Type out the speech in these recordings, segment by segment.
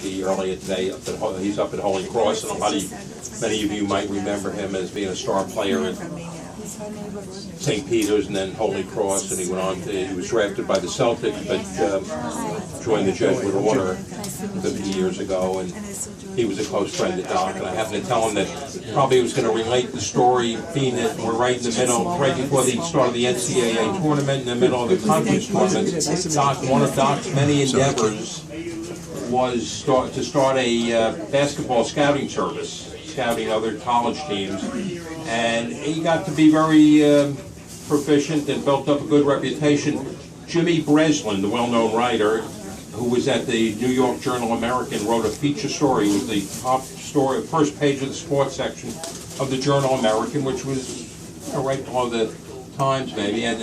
earlier today. He's up at Holy Cross, and many of you might remember him as being a star player at St. Peter's and then Holy Cross, and he was drafted by the Celtics, but joined the Jesuit order 50 years ago, and he was a close friend of Doc, and I happened to tell him that probably was going to relate the story, being that we're right in the middle, right before the start of the NCAA tournament, in the middle of the conference tournament. One of Doc's many endeavors was to start a basketball scouting service, scouting other college teams, and he got to be very proficient and built up a good reputation. Jimmy Breslin, the well-known writer, who was at the New York Journal-American, wrote a feature story. It was the top story, first page of the sports section of the Journal-American, which was right below the Times, maybe, and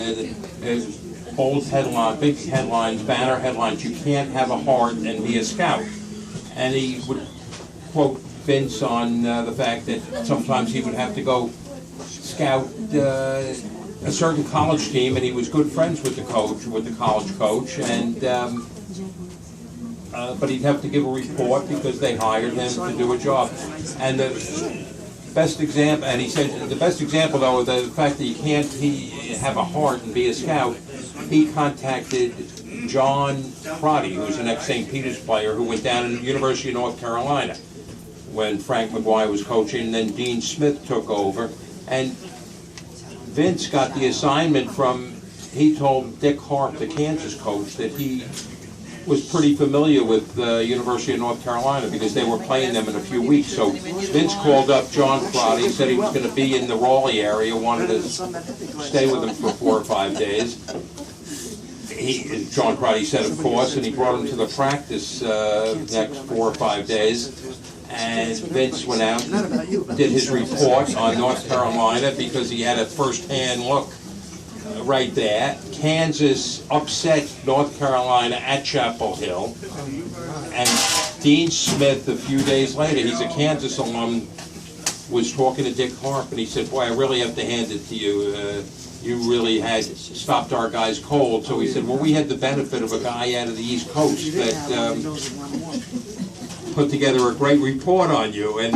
bold headline, big headlines, banner headlines, "You can't have a heart and be a scout." And he would quote Vince on the fact that sometimes he would have to go scout a certain college team, and he was good friends with the coach, with the college coach, and but he'd have to give a report because they hired him to do a job. And the best example, and he said the best example though of the fact that you can't have a heart and be a scout, he contacted John Crotty, who was an ex-St. Peter's player who went down to the University of North Carolina when Frank McGuire was coaching, and then Dean Smith took over. And Vince got the assignment he told Dick Hart, the Kansas coach, that he was pretty familiar with the University of North Carolina because they were playing them in a few weeks. So Vince called up John Crotty, said he was going to be in the Raleigh area, wanted to stay with him for 4 or 5 days. John Crotty said, of course, and he brought him to the practice next 4 or 5 days. And Vince went out and did his report on North Carolina because he had a first-hand look right there. Kansas upset North Carolina at Chapel Hill. And Dean Smith, a few days later, he's a Kansas alum, was talking to Dick Harp, and he said, "Boy, I really have to hand it to you. You really had stopped our guys cold." So he said, "Well, we had the benefit of a guy out of the East Coast that put together a great report on you." And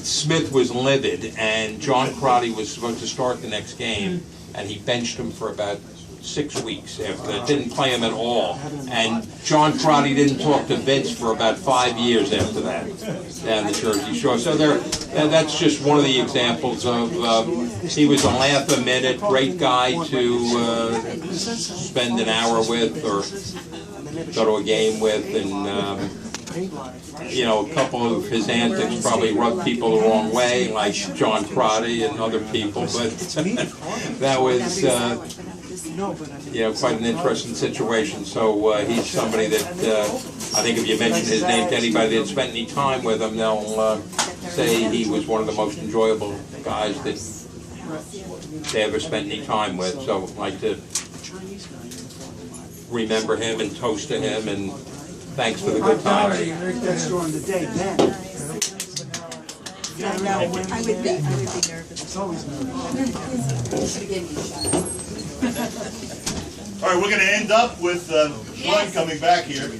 Smith was livid, and John Crotty was supposed to start the next game, and he benched him for about 6 weeks after that. Didn't play him at all. And John Crotty didn't talk to Vince for about 5 years after that down the Jersey Shore. So that's just one of the examples of he was a laugh a minute, great guy to spend an hour with or go to a game with, and a couple of his antics probably rubbed people the wrong way, like John Crotty and other people, but that was quite an interesting situation. So he's somebody that I think if you mention his name to anybody that spent any time with him, they'll say he was one of the most enjoyable guys that they ever spent any time with. So I'd like to remember him and toast to him, and thanks for the good time. That's during the day then. I know, I would be nervous. It's always nervous. All right, we're going to end up with Sean coming back here.